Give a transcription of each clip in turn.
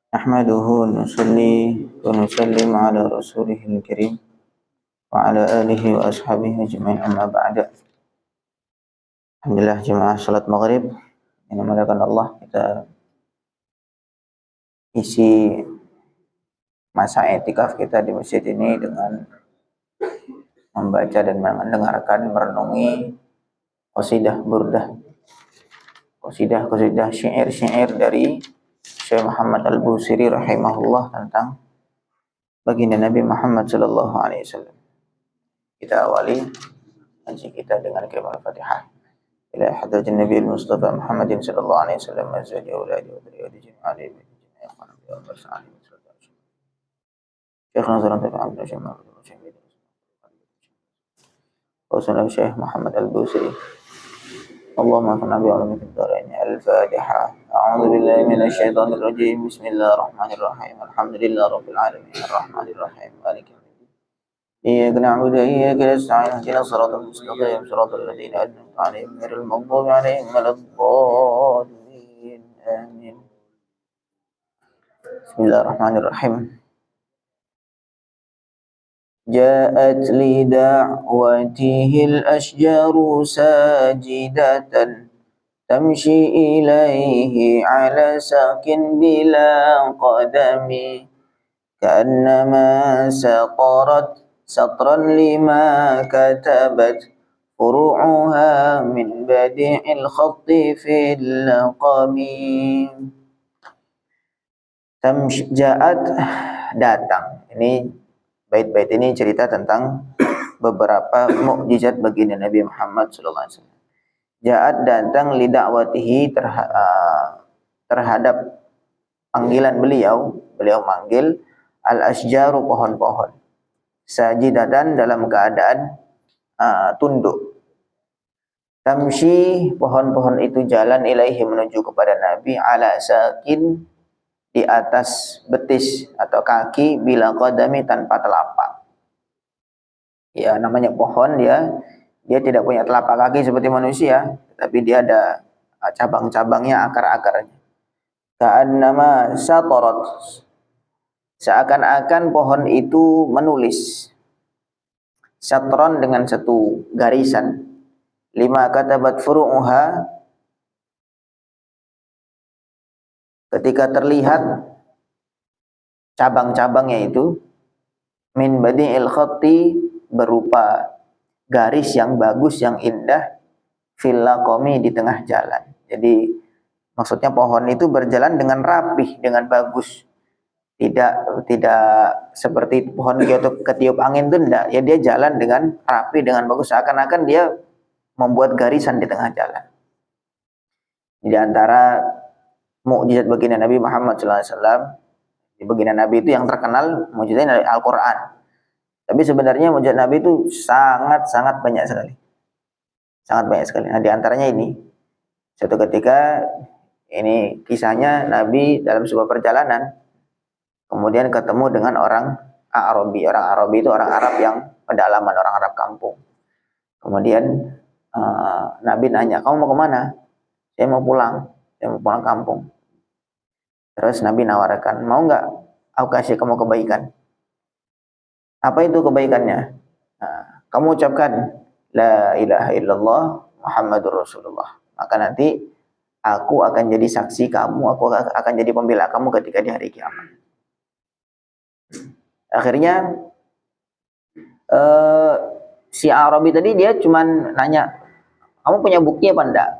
نحمده ونصلي ونسلم على رسوله الكريم وعلى آله وأصحابه أجمعين أما بعد. Alhamdulillah jemaah salat maghrib yang dimuliakan Allah, kita isi masa i'tikaf kita di masjid ini dengan membaca dan mendengarkan merenungi qasidah burdah, qasidah syair-syair dari Syekh Muhammad Al-Busiri rahimahullah tentang baginda Nabi Muhammad sallallahu alaihi wasallam. Kita awali ngaji kita dengan kalimat Al-Fatihah. Ila hadratin Nabi Mustafa Muhammadin sallallahu alaihi wasallam azwaji auladi wa dzurriyyati jami'in ya qana bi al-salih Syekh Nazaran Ta'ala Syekh Muhammad Rasulullah Syekh Muhammad Al-Busiri. Allahumma qana bi alamin ad-darain. Al-Fatihah. A'udzu billahi minasy syaithanir rajim. Bismillahirrahmanirrahim. Alhamdulillahi rabbil alamin. Arrahmanir rahim. Maliki إياك نعبد وإياك نستعين اهدنا الصراط المستقيم صراط الذين أنعمت عليهم غير المغضوب عليهم ولا الضالين آمين. بسم الله الرحمن الرحيم. جاءت لدعوته الأشجار ساجدة تمشي إليه على ساق بلا قدم كأنما سطرت سطرا لما كتبت فروعها من بديع الخط في اللقم. Ja'at datang. Ini bait-bait ini cerita tentang beberapa mukjizat baginda Nabi Muhammad sallallahu alaihi wasallam. Ja'at datang li da'watihi terhadap panggilan beliau manggil al-asjaru pohon-pohon. Sajidatan dalam keadaan tunduk. Tamshi pohon-pohon itu jalan ilaihi menuju kepada Nabi ala sakin di atas betis atau kaki bila qadami tanpa telapak. Ya namanya pohon dia tidak punya telapak kaki seperti manusia, tapi dia ada cabang-cabangnya, akar-akarnya. Ka'annama satarat, seakan-akan pohon itu menulis. Satron dengan satu garisan. Lima katabat furu'uha, ketika terlihat cabang-cabangnya itu min badi'il khatti, berupa garis yang bagus, yang indah, fil laqami, di tengah jalan. Jadi maksudnya pohon itu berjalan dengan rapih, dengan bagus. Tidak seperti pohon ketiup angin itu enggak. Ya dia jalan dengan rapi, dengan bagus, seakan-akan dia membuat garisan di tengah jalan. Di antara mukjizat baginda Nabi Muhammad sallallahu alaihi wasallam, baginda Nabi itu yang terkenal mukjizatnya Al-Qur'an. Tapi sebenarnya mukjizat Nabi itu sangat banyak sekali. Sangat banyak sekali. Nah, di antaranya ini. Suatu ketika, ini kisahnya Nabi dalam sebuah perjalanan, kemudian ketemu dengan orang Arabi. Orang Arabi itu orang Arab yang pedalaman, orang Arab kampung. Kemudian Nabi nanya, kamu mau kemana? Saya mau pulang kampung. Terus Nabi nawarkan, mau nggak aku kasih kamu kebaikan? Apa itu kebaikannya? Kamu ucapkan La ilaha illallah Muhammadur Rasulullah. Maka nanti aku akan jadi saksi kamu, aku akan jadi pembela kamu ketika di hari kiamat. Akhirnya si Arabi tadi dia cuman nanya, kamu punya bukti apa enggak?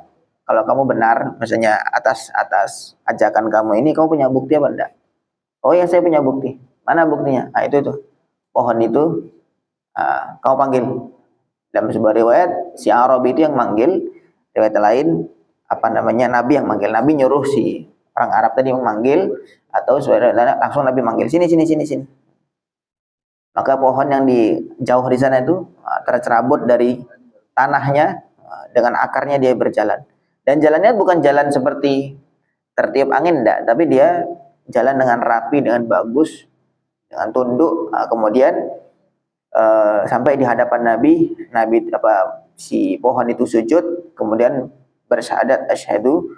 Kalau kamu benar, misalnya atas ajakan kamu ini, kamu punya bukti apa enggak? Oh ya, saya punya bukti. Mana buktinya? Nah itu pohon itu, kamu panggil. Dalam sebuah riwayat si Arabi itu yang manggil, riwayat lain Nabi yang manggil. Nabi nyuruh si orang Arab tadi memanggil, atau langsung Nabi manggil, sini. Maka pohon yang jauh di sana itu tercerabut dari tanahnya, dengan akarnya dia berjalan. Dan jalannya bukan jalan seperti tertiup angin, enggak, tapi dia jalan dengan rapi, dengan bagus, dengan tunduk. Kemudian sampai di hadapan Nabi si pohon itu sujud, kemudian bersyahadat asyhadu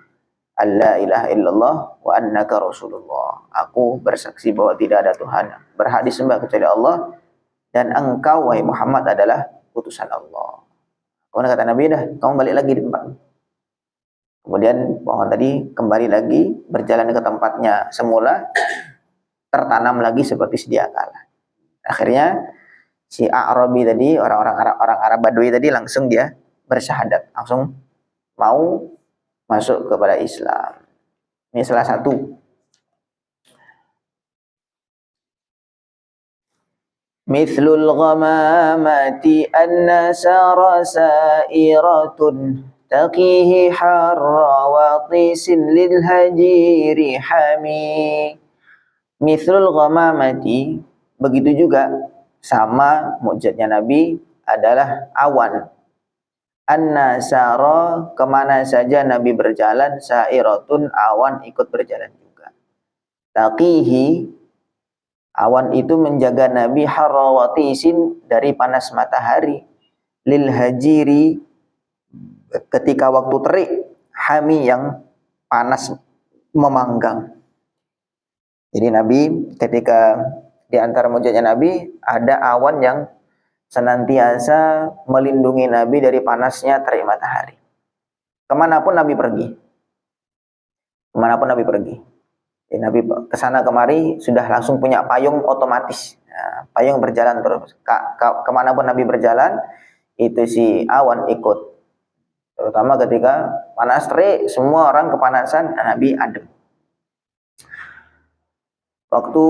alla ilaha illallah wa annaka rasulullah. Aku bersaksi bahwa tidak ada Tuhan berhak disembah kecuali Allah dan engkau wahai Muhammad adalah utusan Allah. Kemudian kata Nabi, dah kamu balik lagi di tempat. Kemudian pohon tadi kembali lagi berjalan ke tempatnya semula, tertanam lagi seperti sedia kala. Akhirnya si A'rabi tadi, orang Arab Badui tadi langsung dia bersyahadat, langsung mau masuk kepada Islam. Ini salah satu. Mithlul ghamamati an-nasara sa'iratun taqihi harra wa qisin lil hajiri hami. Mithlul ghamamati, begitu juga sama mukjizatnya Nabi adalah awan. An-nasara, kemana saja Nabi berjalan, sa'iratun, awan ikut berjalan juga. Taqihi, awan itu menjaga Nabi harrawatisin, dari panas matahari, lil hajiri, ketika waktu terik, hami, yang panas memanggang. Jadi Nabi ketika di antara mukjizatnya Nabi ada awan yang senantiasa melindungi Nabi dari panasnya terik matahari. Kemanapun Nabi pergi, kemanapun Nabi pergi, Nabi kesana kemari sudah langsung punya payung otomatis. Nah, payung berjalan terus. Kemanapun Nabi berjalan, itu si awan ikut. Terutama ketika panas terik, semua orang kepanasan, Nabi adem. Waktu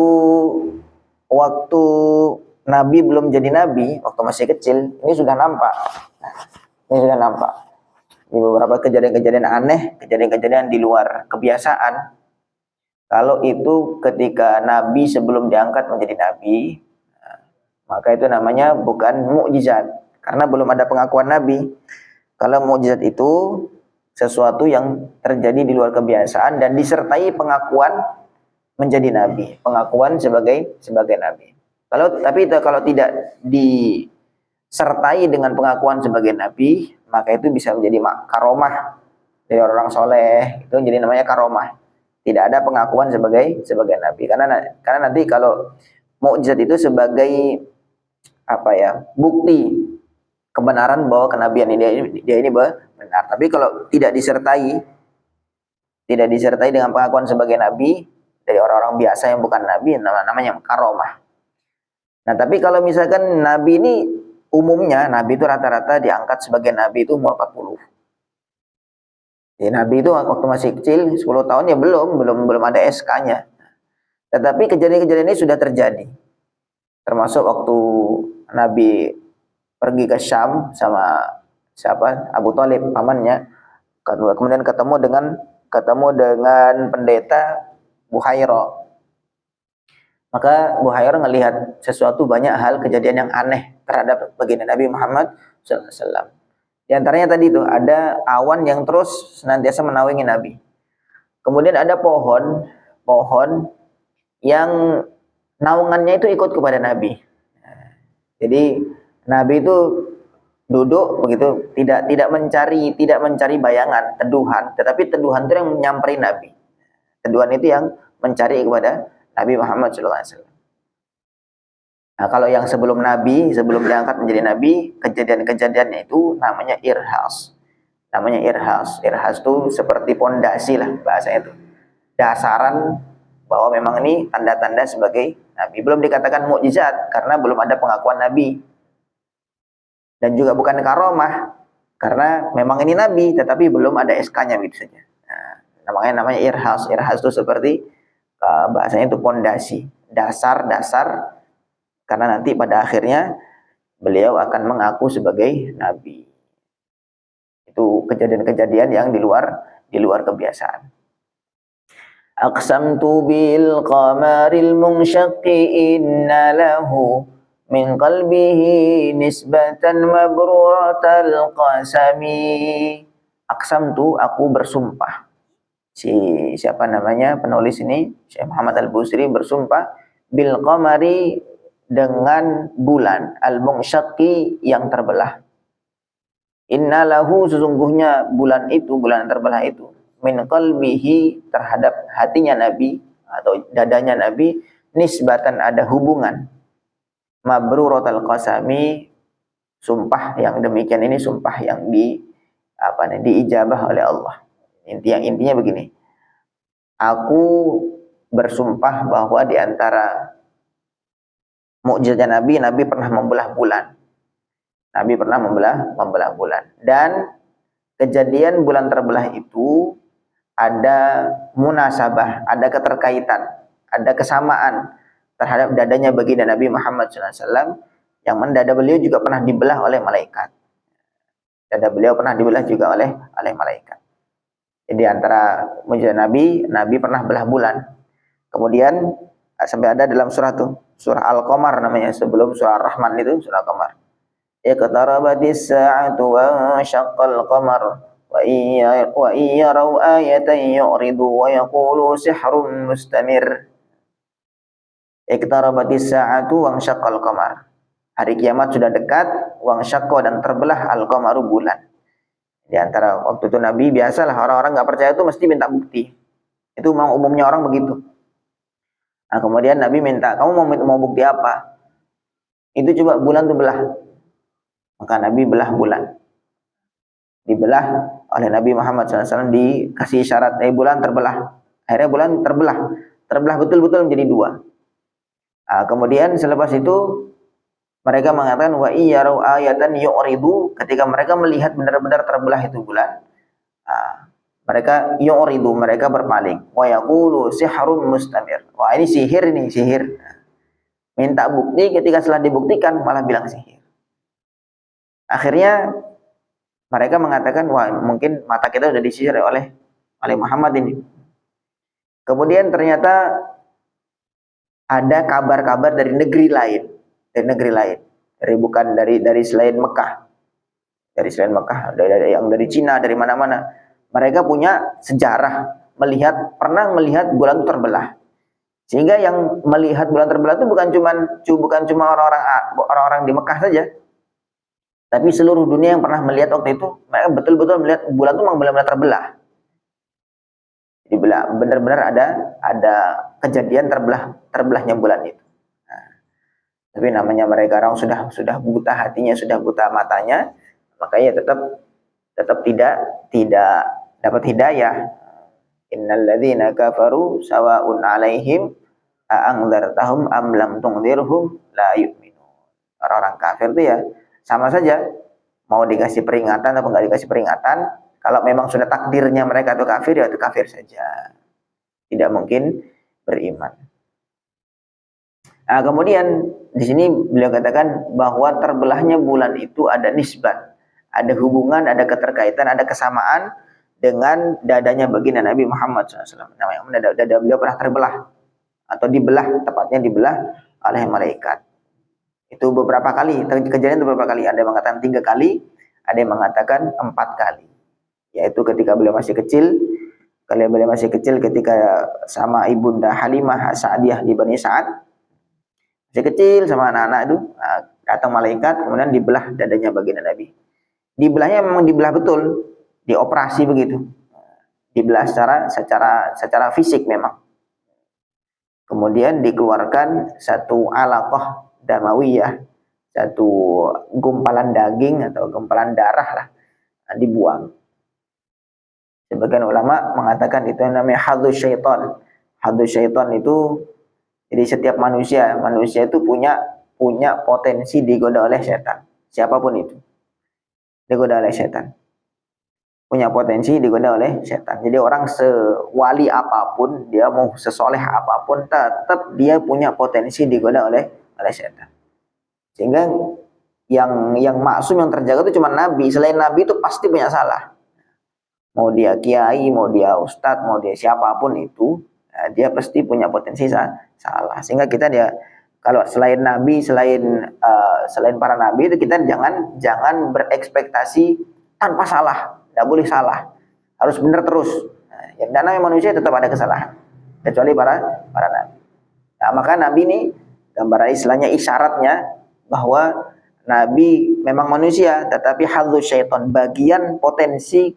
Nabi belum jadi Nabi, waktu masih kecil, ini sudah nampak. Ini sudah nampak. Di beberapa kejadian-kejadian aneh, kejadian-kejadian di luar kebiasaan. Kalau itu ketika Nabi sebelum diangkat menjadi Nabi, maka itu namanya bukan mukjizat, karena belum ada pengakuan Nabi. Kalau mukjizat itu sesuatu yang terjadi di luar kebiasaan dan disertai pengakuan menjadi Nabi, pengakuan sebagai Nabi. Kalau tidak disertai dengan pengakuan sebagai Nabi, maka itu bisa menjadi karomah dari orang soleh. Itu jadi namanya karomah. Tidak ada pengakuan sebagai Nabi. Karena nanti kalau mukjizat itu sebagai bukti kebenaran bahwa kenabian dia ini benar. Tapi kalau tidak disertai dengan pengakuan sebagai Nabi dari orang-orang biasa yang bukan Nabi, namanya karomah. Nah, tapi kalau misalkan Nabi ini umumnya, Nabi itu rata-rata diangkat sebagai Nabi itu umur 40. Ya, Nabi itu waktu masih kecil, 10 tahun ya belum ada SK-nya. Tetapi kejadian-kejadian ini sudah terjadi. Termasuk waktu Nabi pergi ke Syam sama Abu Thalib, pamannya. Kemudian ketemu dengan pendeta Buhairah. Maka Buhairah ngelihat sesuatu, banyak hal kejadian yang aneh terhadap baginda Nabi Muhammad SAW. Di antaranya tadi itu ada awan yang terus senantiasa menaungi Nabi. Kemudian ada pohon yang naungannya itu ikut kepada Nabi. Jadi Nabi itu duduk begitu, tidak mencari bayangan, teduhan, tetapi teduhan itu yang menyamperi Nabi. Teduhan itu yang mencari kepada Nabi Muhammad SAW. Nah, kalau yang sebelum diangkat menjadi Nabi, kejadian-kejadiannya itu namanya irhas. Irhas itu seperti pondasi lah bahasanya itu. Dasaran bahwa memang ini tanda-tanda sebagai Nabi. Belum dikatakan mukjizat karena belum ada pengakuan Nabi. Dan juga bukan karomah karena memang ini Nabi tetapi belum ada SK-nya gitu saja. Nah, namanya irhas. Irhas itu seperti bahasanya itu pondasi, dasar karena nanti pada akhirnya beliau akan mengaku sebagai Nabi. Itu kejadian-kejadian yang di luar kebiasaan. Aqsamtu bil qamaril munsyaqqi inna lahu min qalbihi nisbatan mabruratal qasami. Aqsamtu, aku bersumpah. Siapa namanya penulis ini? Syekh Muhammad Al-Busri bersumpah bil qamari, dengan bulan, al-munsyaqqi, yang terbelah. Innalahu, sesungguhnya bulan yang terbelah itu, min qalbihi, terhadap hatinya Nabi atau dadanya Nabi, nisbatan, ada hubungan, mabruratul qasami, sumpah yang demikian ini sumpah yang diijabah oleh Allah. Intinya begini, aku bersumpah bahwa di antara mukjizat Nabi, Nabi pernah membelah bulan. Nabi pernah membelah bulan. Dan kejadian bulan terbelah itu ada munasabah, ada keterkaitan, ada kesamaan terhadap dadanya baginda Nabi Muhammad SAW, yang mana dada beliau juga pernah dibelah oleh malaikat. Dada beliau pernah dibelah juga oleh malaikat. Jadi antara mukjizat Nabi, Nabi pernah belah bulan. Kemudian sampai ada dalam surah Al-Qamar namanya, sebelum surah Ar-Rahman itu surah Al-Qamar. Iqtarabatis sa'atu wa syaqqal qamar wa iyaraw ayatan yu'ridu wa yaqulu sihrun mustamir. Iqtarabatis sa'atu wa syaqqal qamar. Hari kiamat sudah dekat, wa syaqqa, dan terbelah al-qamaru, bulan. Di antara waktu itu Nabi, biasalah orang-orang nggak percaya itu mesti minta bukti. Itu memang umumnya orang begitu. Nah, kemudian Nabi minta, kamu mau bukti apa? Itu coba bulan itu belah. Maka Nabi belah bulan. Dibelah oleh Nabi Muhammad SAW, dikasih isyarat, bulan terbelah. Akhirnya bulan terbelah betul-betul menjadi dua. Nah, kemudian selepas itu mereka mengatakan wa iyarau ayatan yu'ridu, ketika mereka melihat benar-benar terbelah itu bulan, mereka yu'ridu, mereka berpaling, wa yaqulu sihrun mustamir. Wah, ini sihir. Minta bukti, ketika setelah dibuktikan malah bilang sihir. Akhirnya mereka mengatakan, wah, mungkin mata kita sudah disihir oleh Muhammad ini. Kemudian ternyata ada kabar-kabar dari negeri lain, dari selain Mekah, dari yang dari Cina, dari mana-mana. Mereka punya sejarah pernah melihat bulan terbelah. Sehingga yang melihat bulan terbelah itu bukan cuma orang-orang di Mekah saja, tapi seluruh dunia yang pernah melihat waktu itu, mereka betul-betul melihat bulan itu memang benar-benar terbelah. Jadi benar-benar ada kejadian terbelahnya bulan itu. Nah, tapi namanya mereka orang sudah buta hatinya, sudah buta matanya, makanya tetap tidak dapat hidayah. Innal ladzina kafaru sawa'un 'alaihim a'anzartahum am lam tunzirhum la yu'minun. Orang-orang kafir itu ya sama saja, mau dikasih peringatan atau enggak dikasih peringatan, kalau memang sudah takdirnya mereka itu kafir, ya itu kafir saja. Tidak mungkin beriman. Nah, kemudian di sini beliau katakan bahwa terbelahnya bulan itu ada nisbat, ada hubungan, ada keterkaitan, ada kesamaan dengan dadanya baginda Nabi Muhammad SAW. Namanya dada beliau pernah terbelah atau tepatnya dibelah oleh malaikat. Itu beberapa kali, kejadian itu beberapa kali. Ada yang mengatakan 3 kali, ada yang mengatakan 4 kali. Yaitu ketika beliau masih kecil, ketika sama ibunda Halimah Sa'diyah di Bani Sa'ad, masih kecil sama anak-anak itu, datang malaikat, kemudian dibelah dadanya baginda Nabi. Dibelahnya memang dibelah betul, dioperasi begitu, dibelah secara fisik memang. Kemudian dikeluarkan satu alaqah damawiyah, satu gumpalan daging atau gumpalan darah lah, dibuang. Sebagian ulama mengatakan itu namanya hadus syaitan. Hadus syaitan itu, jadi setiap manusia itu punya potensi digoda oleh setan, siapapun itu digoda oleh setan. Punya potensi digoda oleh setan. Jadi orang sewali apapun, dia mau sesoleh apapun, tetap dia punya potensi digoda oleh setan. Sehingga yang maksum, yang terjaga itu cuma Nabi. Selain Nabi itu pasti punya salah. Mau dia kiai, mau dia ustadz, mau dia siapapun itu, dia pasti punya potensi salah. Sehingga kita kalau selain Nabi, selain para Nabi itu, kita jangan berekspektasi tanpa salah. Tidak boleh salah, harus benar terus. Yang namanya manusia tetap ada kesalahan, kecuali para nabi. Nah, maka Nabi ini gambaran istilahnya, isyaratnya bahwa Nabi memang manusia, tetapi hadzu syaitan, bagian potensi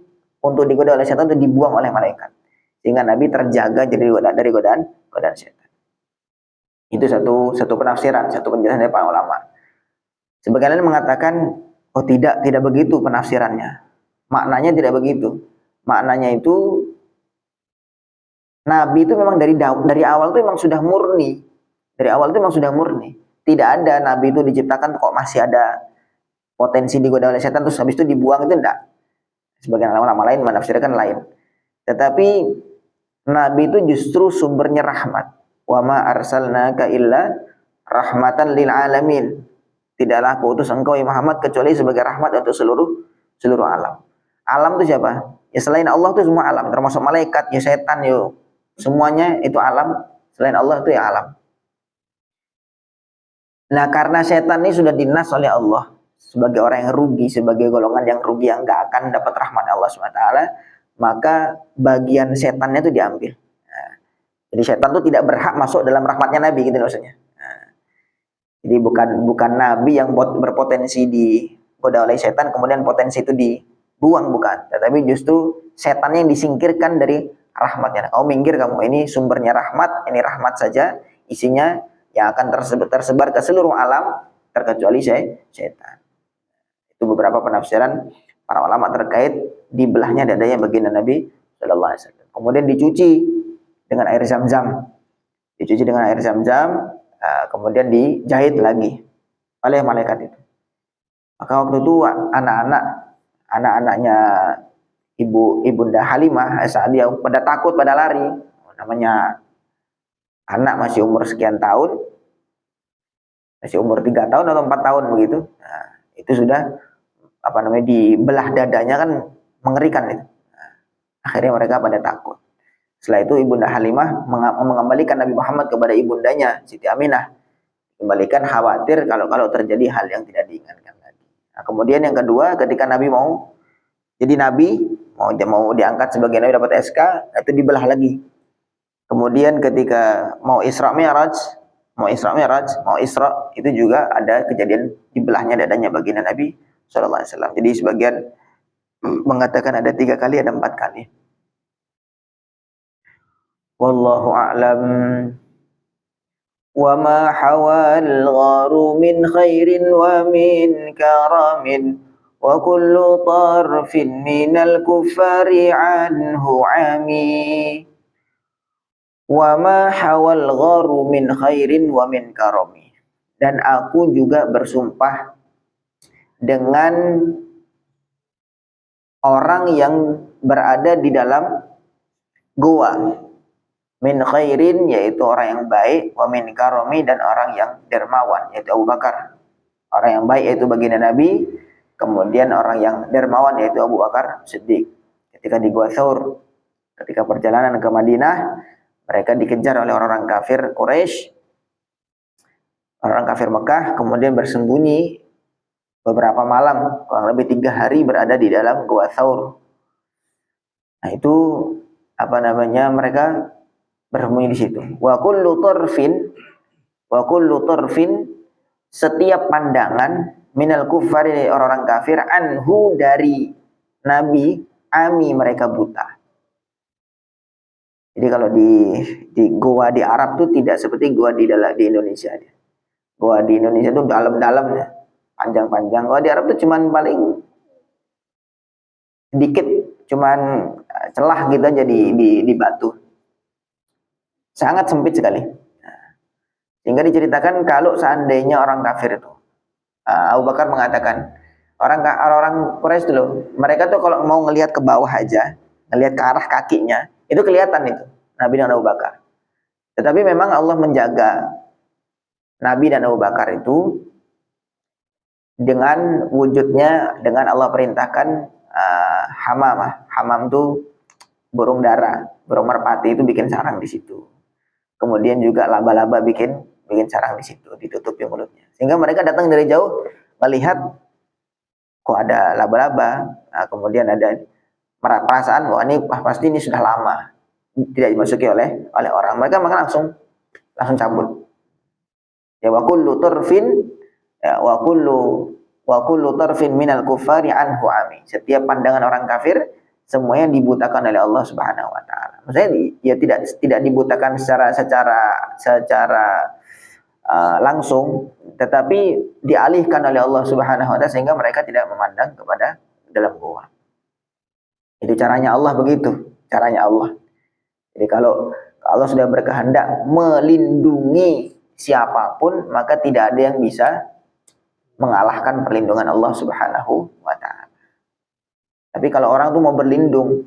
untuk digoda oleh setan itu dibuang oleh malaikat. Sehingga Nabi terjaga dari godaan setan. Itu satu penafsiran, satu penjelasan dari para ulama. Sebagian lain mengatakan, oh tidak begitu penafsirannya. Maknanya tidak begitu. Maknanya itu Nabi itu memang dari awal itu memang sudah murni. Dari awal itu memang sudah murni. Tidak ada Nabi itu diciptakan kok masih ada potensi digoda oleh setan terus habis itu dibuang, itu enggak. Sebagian ulama lain menafsirkan lain. Tetapi Nabi itu justru sumbernya rahmat. Wa ma arsalnaka illa rahmatan lil alamin. Tidaklah aku utus engkau ya Muhammad kecuali sebagai rahmat untuk seluruh alam. Alam itu siapa? Ya selain Allah itu semua alam, termasuk malaikat, ya setan, ya semuanya itu alam. Selain Allah itu ya alam. Nah, karena setan ini sudah dinas oleh Allah sebagai orang yang rugi, sebagai golongan yang rugi yang nggak akan dapat rahmat Allah SWT, maka bagian setannya itu diambil. Nah, jadi setan itu tidak berhak masuk dalam rahmatnya Nabi, gitu maksudnya. Nah, jadi bukan Nabi yang berpotensi digoda oleh setan, kemudian potensi itu dibuang, bukan. Tetapi justru setannya yang disingkirkan dari rahmatnya. Kau minggir kamu, ini sumbernya rahmat, ini rahmat saja, isinya yang akan tersebar ke seluruh alam terkecuali setan. Itu beberapa penafsiran para ulama terkait dibelahnya dadanya baginda Nabi Shallallahu Alaihi Wasallam. Kemudian dicuci dengan air zam-zam, kemudian dijahit lagi oleh malaikat itu. Maka waktu itu anak-anaknya ibunda Halimah Sa'diyah pada takut, pada lari. Namanya anak masih umur sekian tahun, masih umur 3 tahun atau 4 tahun begitu. Nah, itu sudah dibelah dadanya, kan mengerikan itu. Nah, akhirnya mereka pada takut. Setelah itu ibunda Halimah mengembalikan Nabi Muhammad kepada ibundanya Siti Aminah. Kembalikan, khawatir kalau terjadi hal yang tidak diinginkan lagi. Nah, kemudian yang kedua, ketika Nabi mau jadi nabi, mau diangkat sebagai nabi, dapat SK, itu dibelah lagi. Kemudian ketika mau Isra itu juga ada kejadian dibelahnya dadanya baginda Nabi Sallallahu Alaihi Wasallam. Jadi sebagian mengatakan ada 3 kali, ada 4 kali. Wallahu a'lam. Wa ma hawal gharu min khairin wa min karamin wa kullu tarfin minal kuffari anhu ami. Wa ma hawal gharu min khairin wa min karami. Dan aku juga bersumpah dengan orang yang berada di dalam gua. Min khairin, yaitu orang yang baik, wa min karami, dan orang yang dermawan, yaitu Abu Bakar. Orang yang baik yaitu baginda Nabi, kemudian orang yang dermawan yaitu Abu Bakar Siddiq. Ketika di Gua Thawr, ketika perjalanan ke Madinah, mereka dikejar oleh orang-orang kafir Quraisy, orang kafir Mekah, kemudian bersembunyi beberapa malam, kurang lebih 3 hari berada di dalam Gua Thawr. Nah, itu mereka bersembunyi di situ. Wa kullu tarfin, setiap pandangan, minal kuffari, dari orang-orang kafir, anhu, dari Nabi, ami, mereka buta. Jadi kalau di gua di Arab tuh tidak seperti gua di Indonesia. Gua di Indonesia tuh dalam-dalam ya, panjang-panjang. Gua di Arab tuh cuman paling sedikit, cuman celah gitu aja di batu. Sangat sempit sekali. Sehingga diceritakan kalau seandainya orang kafir itu, Abu Bakar mengatakan, orang Quraisy dulu, mereka tuh kalau mau ngelihat ke bawah aja, ngelihat ke arah kakinya, itu kelihatan itu Nabi dan Abu Bakar. Tetapi memang Allah menjaga Nabi dan Abu Bakar itu dengan wujudnya, dengan Allah perintahkan hamamah. Hamam itu burung dara, burung merpati, itu bikin sarang di situ. Kemudian juga laba-laba bikin sarang di situ, ditutupi mulutnya. Sehingga mereka datang dari jauh melihat kok ada laba-laba. Nah, kemudian ada perasaan bahwa ini pasti ini sudah lama tidak dimasuki oleh orang. Mereka maka langsung cabut. Ya wa kullu tarfin minal kuffari anhu ami. Setiap pandangan orang kafir semuanya dibutakan oleh Allah Subhanahu wa taala. Maksudnya ya tidak dibutakan secara langsung, tetapi dialihkan oleh Allah Subhanahu wa taala sehingga mereka tidak memandang kepada dalam gua. Itu caranya Allah begitu, caranya Allah. Jadi kalau Allah sudah berkehendak melindungi siapapun, maka tidak ada yang bisa mengalahkan perlindungan Allah Subhanahu wa taala. Tapi kalau orang tuh mau berlindung,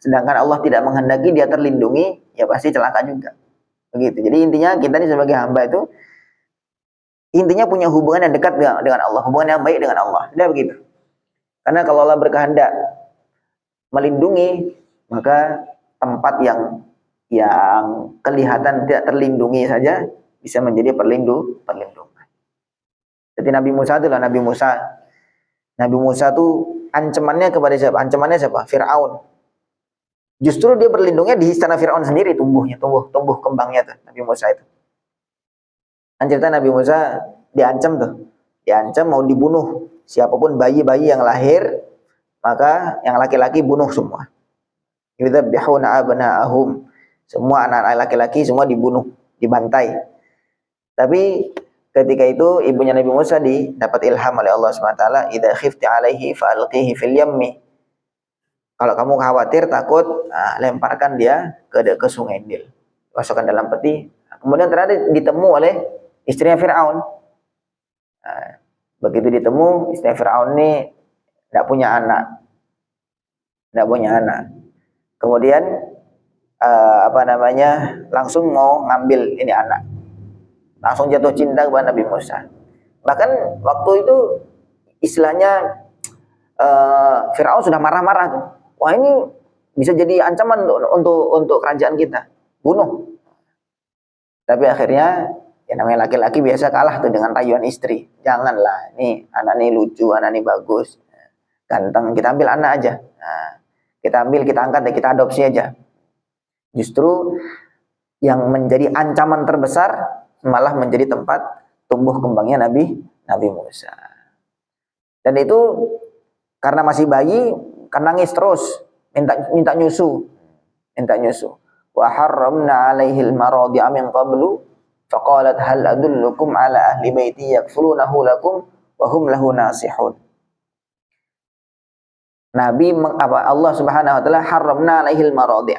sedangkan Allah tidak menghendaki dia terlindungi, ya pasti celaka juga. Begitu. Jadi intinya kita ini sebagai hamba itu intinya punya hubungan yang dekat dengan Allah, hubungan yang baik dengan Allah. Tidak begitu. Karena kalau Allah berkehendak melindungi, maka tempat yang kelihatan tidak terlindungi saja bisa menjadi perlindungan. Jadi Nabi Musa itulah Nabi Musa tuh ancamannya kepada siapa? Ancamannya siapa? Fir'aun. Justru dia berlindungnya di istana Fir'aun sendiri, tumbuh kembangnya tuh Nabi Musa itu. Kan cerita Nabi Musa diancam mau dibunuh. Siapapun bayi-bayi yang lahir, maka yang laki-laki bunuh semua. Yudzabbihuna abna'ahum. Semua anak-anak laki-laki semua dibunuh, dibantai. Tapi ketika itu ibunya Nabi Musa dapat ilham oleh Allah SWT, idza khifti alaihi fa'alqihi fil yammi. Kalau kamu khawatir, takut, lemparkan dia ke sungai Nil. Masukkan dalam peti. Kemudian ternyata ditemu oleh istrinya Fir'aun. Begitu ditemu, istrinya Fir'aun ini tidak punya anak. Kemudian langsung mau ngambil ini anak. Langsung jatuh cinta kepada Nabi Musa. Bahkan waktu itu istilahnya Fir'aun sudah marah-marah tuh. Wah, ini bisa jadi ancaman untuk kerajaan kita. Bunuh. Tapi akhirnya ya namanya laki-laki biasa kalah tuh dengan rayuan istri. Janganlah, nih anak ini lucu, anak ini bagus, ganteng, kita ambil anak aja. Kita angkat dan kita adopsi aja. Justru yang menjadi ancaman terbesar malah menjadi tempat tumbuh kembangnya Nabi Musa. Dan itu karena masih bayi, kan nangis terus, minta nyusu. Wa harramna 'alaihil maradi'a min qablu faqalat hal adullukum 'ala ahli baiti yakfulunahu lakum wa hum lahu nasihun. Allah Subhanahu wa taala harramna 'alaihil maradi',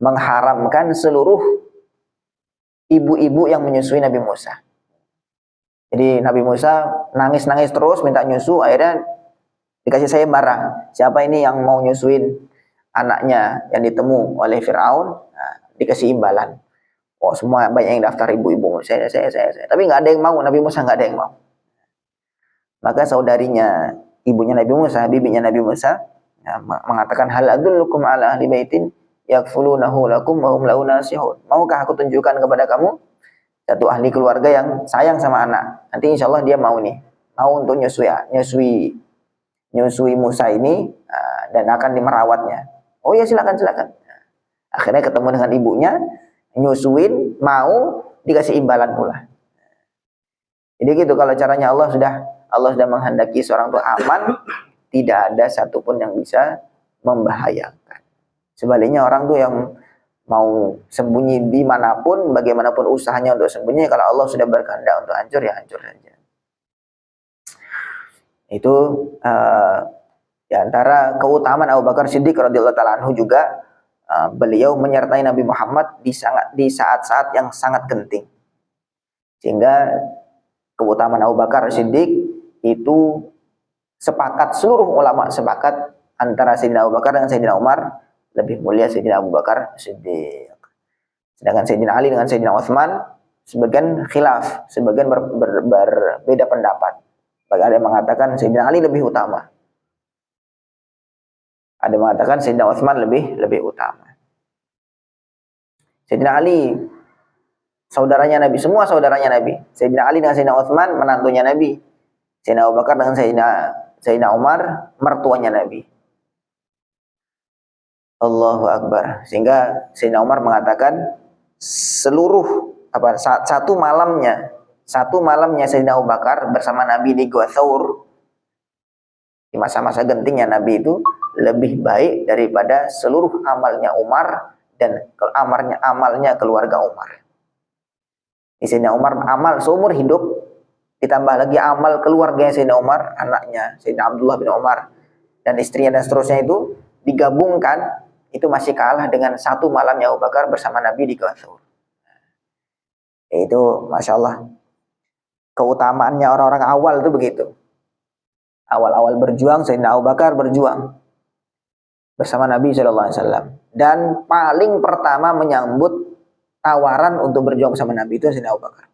mengharamkan seluruh ibu-ibu yang menyusui Nabi Musa. Jadi Nabi Musa nangis terus minta nyusu, akhirnya dikasih sayembara. Siapa ini yang mau nyusuin anaknya yang ditemu oleh Fir'aun, dikasih imbalan. Oh, semua banyak yang daftar ibu-ibu. Saya. Tapi nggak ada yang mau, Nabi Musa nggak ada yang mau. Maka saudarinya, ibunya Nabi Musa, bibinya Nabi Musa, mengatakan hal adullukum ala ahli baitin yakfulunahu lakum wa hum lahu nasihun. Maukah aku tunjukkan kepada kamu satu ahli keluarga yang sayang sama anak? Nanti insya Allah dia mau untuk nyusui Musa ini dan akan dimerawatnya. Oh ya, silakan. Akhirnya ketemu dengan ibunya, nyusuin, mau, dikasih imbalan pula. Jadi gitu, kalau caranya Allah sudah menghendaki seorang itu aman, tidak ada satupun yang bisa membahayakan. Sebaliknya orang tuh yang mau sembunyi dimanapun, bagaimanapun usahanya untuk sembunyi, kalau Allah sudah berkehendak untuk hancur, ya hancur saja. Itu di antara keutamaan Abu Bakar Siddiq radhiyallahu taala anhu juga, beliau menyertai Nabi Muhammad di saat-saat yang sangat genting. Sehingga keutamaan Abu Bakar Siddiq itu seluruh ulama sepakat antara Sayyidina Abu Bakar dengan Sayyidina Umar lebih mulia Sayyidina Abu Bakar Siddiq. Sedangkan Sayyidina Ali dengan Sayyidina Utsman sebagian khilaf, sebagian berbeda pendapat. Ada yang mengatakan Sayyidina Ali lebih utama. Ada yang mengatakan Sayyidina Utsman lebih utama. Sayyidina Ali saudaranya Nabi, semua saudaranya Nabi. Sayyidina Ali dengan Sayyidina Utsman menantunya Nabi. Sayyidina Abu Bakar dengan Sayyidina Umar mertuanya Nabi. Allahu Akbar. Sehingga Sayyidina Umar mengatakan satu malamnya Sayyidina Abu Bakar bersama Nabi di Gua Thawr, Di masa-masa gentingnya Nabi itu lebih baik daripada seluruh amalnya Umar dan amalnya keluarga Umar. Sayyidina Umar amal seumur hidup, ditambah lagi amal keluarganya Sayyidina Umar, anaknya Sayyidina Abdullah bin Umar dan istrinya dan seterusnya, itu digabungkan itu masih kalah dengan satu malamnya Abu Bakar bersama Nabi di Gua Thawr. Itu Masya Allah, keutamaannya orang-orang awal itu begitu. Awal-awal berjuang, Sayyidina Abu Bakar berjuang bersama Nabi SAW. Dan paling pertama menyambut tawaran untuk berjuang bersama Nabi itu Sayyidina Abu Bakar.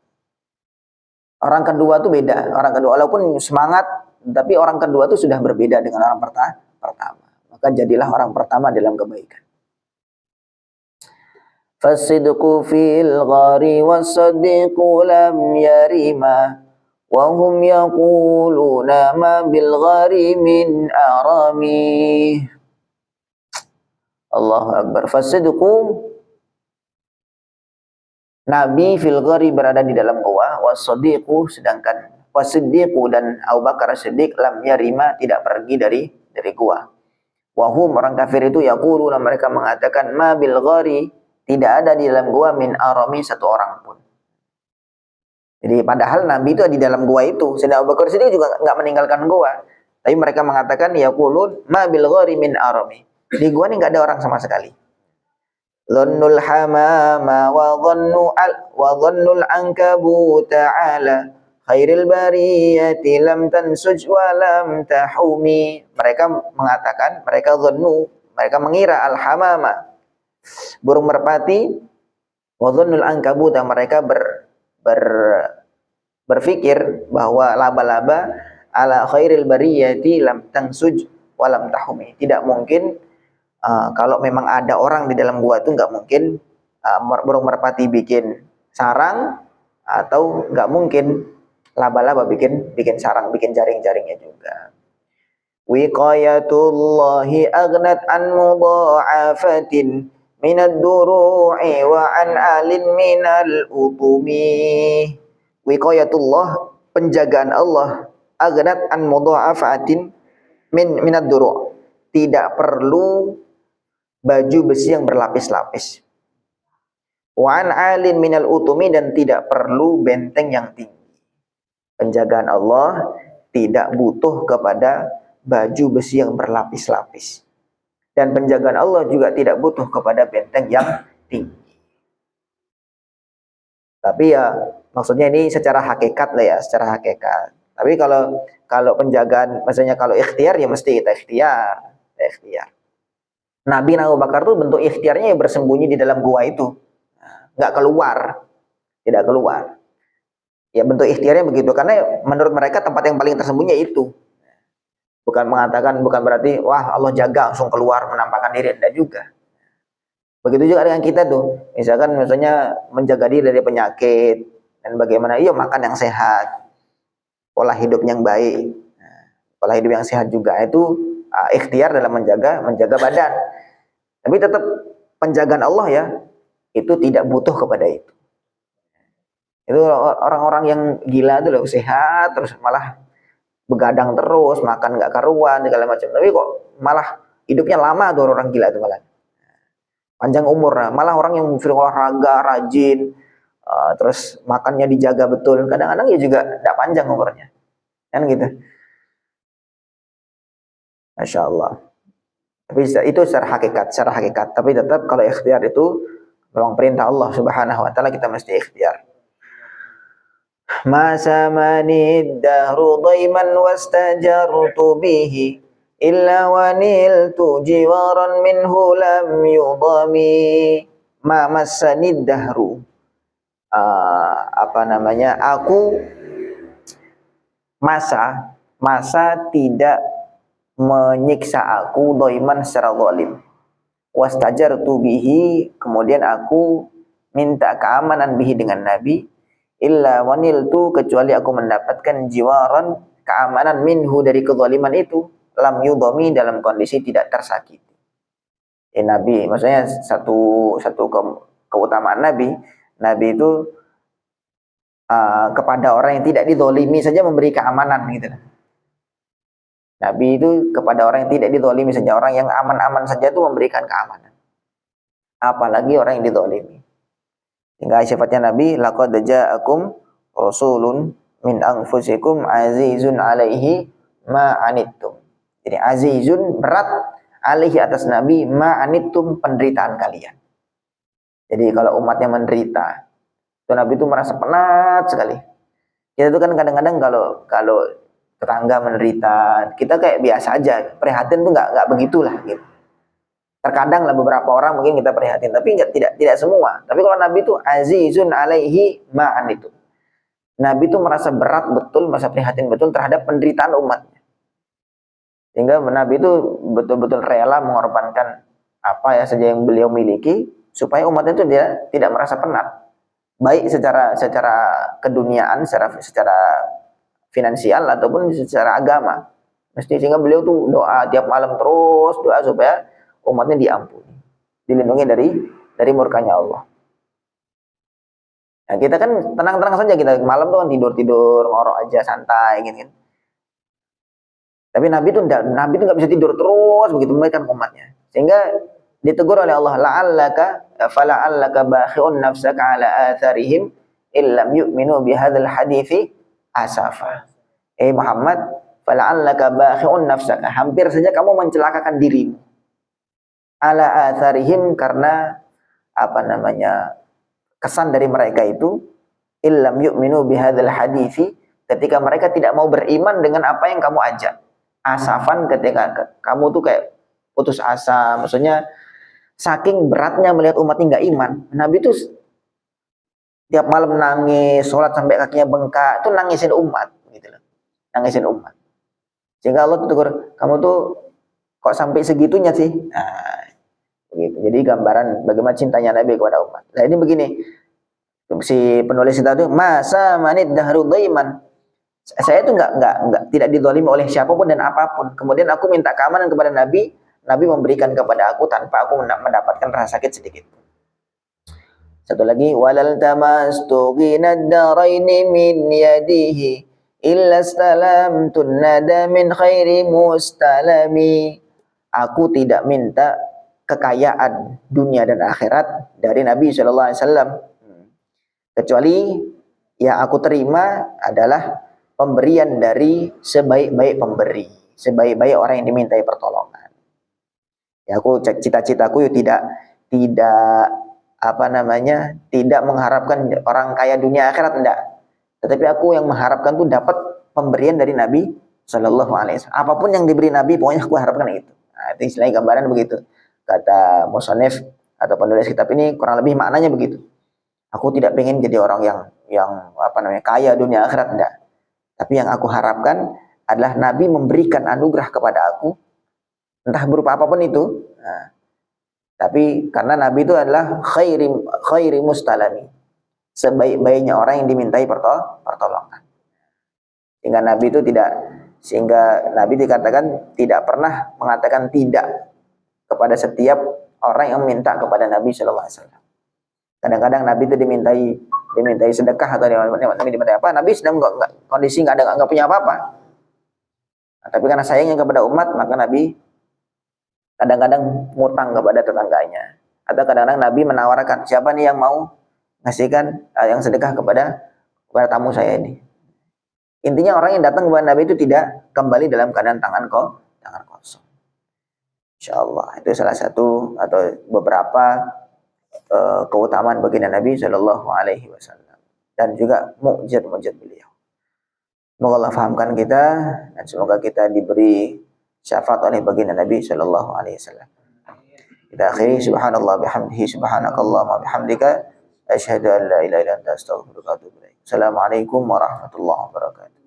Orang kedua itu beda. Orang kedua walaupun semangat, tapi orang kedua itu sudah berbeda dengan orang pertama. Maka jadilah orang pertama dalam kebaikan. Fasidqu fil ghari wasaddiqu lam yarima wa hum yaquluna ma bil ghari min arami. Allahu Akbar. Fasidqu, Nabi fil ghari berada di dalam gua, wasaddiqu, sedangkan wasiddiqu dan Abu Bakar Siddiq lam yarima, tidak pergi dari gua. Wahum, orang kafir itu, yaquluna, mereka mengatakan, ma bil ghari, tidak ada di dalam gua min arami, satu orang pun. Jadi padahal Nabi itu di dalam gua itu. Sayyidina Abu Bakar Siddiq juga enggak meninggalkan gua. Tapi mereka mengatakan yaqulun ma bil ghari min arami. Di gua ini enggak ada orang sama sekali. Dhannul hamama wa dhannul ankabut ta'ala khairil bariyati lam tansuj wa lam tahumi. Mereka mengatakan, mereka mengira al-hamama, burung merpati, wa dhannul ankabut, mereka berpikir bahwa laba-laba ala khairil bariyati lam tansuj wa lam tahumi. Tidak mungkin kalau memang ada orang di dalam gua itu nggak mungkin burung merpati bikin sarang, atau nggak mungkin laba-laba bikin sarang, bikin jaring-jaringnya juga. Wiqayatullahi aghnat an mudha'afatin minad duru'i wa an alin minal utumi. Wiqayatullah, penjagaan Allah, aghnat an mudha'afatin minad duru', tidak perlu baju besi yang berlapis-lapis. Wa an alin minal utumi, dan tidak perlu benteng yang tinggi. Penjagaan Allah tidak butuh kepada baju besi yang berlapis-lapis. Dan penjagaan Allah juga tidak butuh kepada benteng yang tinggi. Tapi ya maksudnya ini secara hakikat lah ya, secara hakikat. Tapi kalau penjagaan, maksudnya kalau ikhtiar ya mesti kita ikhtiar. Nabi Abu Bakar tuh bentuk ikhtiarnya ya bersembunyi di dalam gua itu, nggak keluar, tidak keluar. Ya bentuk ikhtiarnya begitu, karena menurut mereka tempat yang paling tersembunyi itu. Bukan berarti wah Allah jaga langsung keluar menampakkan diri, tidak juga. Begitu juga dengan kita tuh, misalnya menjaga diri dari penyakit dan bagaimana, iya makan yang sehat, pola hidup yang baik, pola hidup yang sehat juga itu ikhtiar dalam menjaga badan. Tapi tetap penjagaan Allah ya, itu tidak butuh kepada itu. Itu orang-orang yang gila itu loh, sehat terus malah begadang terus, makan nggak karuan segala macam. Tapi kok malah hidupnya lama tuh orang gila itu, malah panjang umur. Malah orang yang sering olahraga, rajin, terus makannya dijaga betul, kadang-kadang ya juga tidak panjang umurnya, kan gitu. Masya Allah. Tapi itu secara hakikat. Tapi tetap kalau ikhtiar itu memang perintah Allah Subhanahu wa taala, kita mesti ikhtiar. Ma samani dahru dhaiman wastajartu bihi illa waniltu jiwaran minhu lam yudami. Ma masani dahru, aku masa tidak menyiksa aku doiman secara zalim. Wastajartu bihi, kemudian aku minta keamanan bihi dengan Nabi, illa waniltu, kecuali aku mendapatkan jiwaran, keamanan, minhu, dari kezaliman itu, lam yudhami, dalam kondisi tidak tersakiti. Nabi, maksudnya satu keutamaan Nabi itu kepada orang yang tidak dizalimi saja memberi keamanan gitu. Nabi itu kepada orang yang tidak dizalimi saja, orang yang aman-aman saja itu memberikan keamanan. Apalagi orang yang dizalimi. Hingga sifatnya Nabi, laqad ja'akum rasulun min anfusikum azizun alaihi ma anittum. Jadi azizun berat alaihi atas Nabi ma anittum penderitaan kalian. Jadi kalau umatnya menderita, itu Nabi itu merasa penat sekali. Kita itu kan kadang-kadang kalau tetangga menderita, kita kayak biasa aja, prihatin tuh nggak begitulah gitu. Terkadang lah beberapa orang mungkin kita prihatin, tapi tidak semua. Tapi kalau Nabi itu azizun alaihi ma'an itu. Nabi itu merasa berat betul, merasa prihatin betul terhadap penderitaan umatnya. Sehingga Nabi itu betul-betul rela mengorbankan apa ya saja yang beliau miliki supaya umatnya itu tidak merasa penat. Baik secara keduniaan, secara finansial ataupun secara agama. Mesti sehingga beliau tuh doa tiap malam terus doa supaya umatnya diampuni, dilindungi dari murkanya Allah. Nah, kita kan tenang-tenang saja, kita malam tuh kan tidur ngorok aja santai gitu kan. Tapi Nabi tuh nggak bisa tidur terus begitu membaikan umatnya. Sehingga ditegur oleh Allah, fala'allaka bakhi'un nafsaka ala atharihim illam yu'minu bihadzal hadithi asafa. Muhammad, fala'allaka bakhi'un nafsaka, hampir saja kamu mencelakakan dirimu. Ala atharihim, karena kesan dari mereka itu, illam yu'minu bihadzal hadithi, ketika mereka tidak mau beriman dengan apa yang kamu ajak. Asafan, ketika kamu tuh kayak putus asa, maksudnya saking beratnya melihat umatnya nggak iman. Nabi tuh tiap malam nangis, sholat sampai kakinya bengkak, itu nangisin umat gitu loh. Nangisin umat. Sehingga Allah tuh tegur, kamu tuh kok sampai segitunya sih? Nah, begitu. Jadi gambaran bagaimana cintanya Nabi kepada umat. Nah, ini begini. Si penulis kita tuh, masa manid dahru dhaiman. Saya tuh tidak dizalimi oleh siapapun dan apapun. Kemudian aku minta keamanan kepada Nabi, Nabi memberikan kepada aku tanpa aku mendapatkan rasa sakit sedikit. Satu lagi, walal tamastu ghinad daraini min yadihi illa salamtun nada min khairi mustalami. Aku tidak minta kekayaan dunia dan akhirat dari Nabi sallallahu alaihi wasallam, kecuali yang aku terima adalah pemberian dari sebaik-baik pemberi, sebaik-baik orang yang dimintai pertolongan. Ya, aku cita-citaku tidak tidak mengharapkan orang kaya dunia akhirat, enggak. Tetapi aku yang mengharapkan tuh dapat pemberian dari Nabi sallallahu alaihi wasallam. Apapun yang diberi Nabi, pokoknya aku harapkan itu. Nah, itu istilahnya gambaran begitu. Kata musannif atau penulis kitab ini kurang lebih maknanya begitu. Aku tidak pengen jadi orang yang kaya dunia akhirat, enggak. Tapi yang aku harapkan adalah Nabi memberikan anugerah kepada aku, entah berupa apapun itu. Nah, tapi karena Nabi itu adalah khairi mustalami, sebaik-baiknya orang yang dimintai pertolongan. Sehingga Nabi dikatakan tidak pernah mengatakan tidak kepada setiap orang yang minta kepada Nabi sallallahu alaihi wasallam. Kadang-kadang Nabi itu dimintai sedekah atau dimintai apa, Nabi sedang kondisi nggak punya apa-apa. Nah, tapi karena sayangnya kepada umat, maka Nabi kadang-kadang ngutang kepada tetangganya. Atau kadang-kadang Nabi menawarkan, siapa nih yang mau ngasihkan yang sedekah kepada tamu saya ini. Intinya orang yang datang kepada Nabi itu tidak kembali dalam keadaan tangan kosong. Insyaallah itu salah satu atau beberapa keutamaan baginda Nabi Shallallahu Alaihi Wasallam dan juga mukjizat beliau. Semoga Allah fahamkan kita dan semoga kita diberi syafaat oleh baginda Nabi Shallallahu Alaihi Wasallam. Kita akhiri, subhanallah bihamdihi, subhanakallahumma bihamdika, asyhadu an la ilaha illa anta, astaghfiruka wa atubu ilaik. Assalamualaikum warahmatullahi wabarakatuh.